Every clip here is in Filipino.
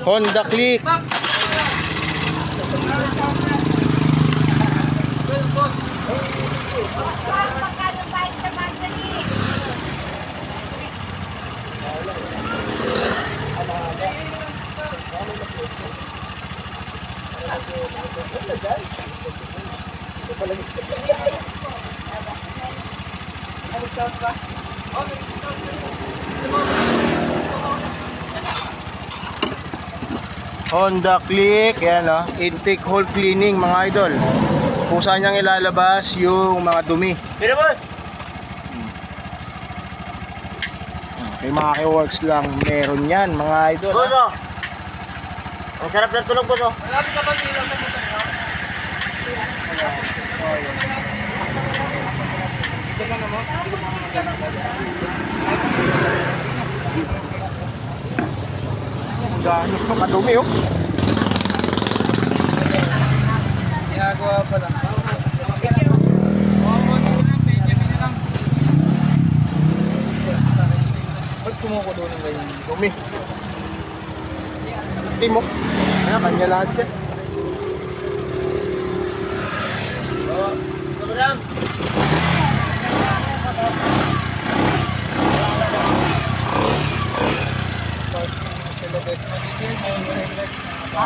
Honda Click. Honda Click, yan o, intake hole cleaning mga idol. Kung saan niyang ilalabas yung mga dumi. Pero boss, Kay mga Works lang meron yan mga idol. boss oh. Ang sarap ng tulog boss oh. Malapit ka bang ilaw sa motor nyo? Ito ka naman. Gano'n ito kadumi oh. Ginagawa pa lang. Ba't kumukulo ng ganyan? Dumi. Timok. Ano, kanya lahat yan. Sobrang.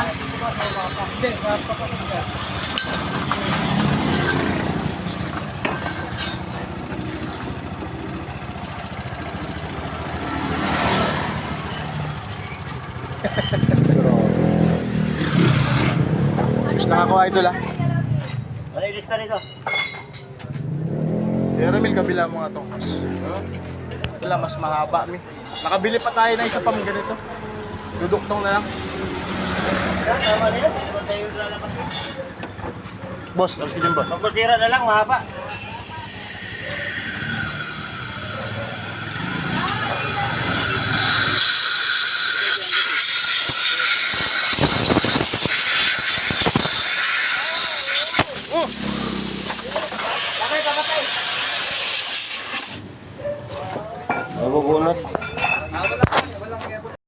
Hindi, mapakapagod. Ayos na ako idol ah. Ano yung lista nito? Pero Mil, kabila mo nga itong kas. Ito lang, mas mahaba mi. Nakabili pa tayo na isa pang ganito. Duduktong na lang. Tama na yan. Huwag tayo lalaman. Boss, tapos ka din boss. Pagkusira na lang, mahaba. Mabubunot.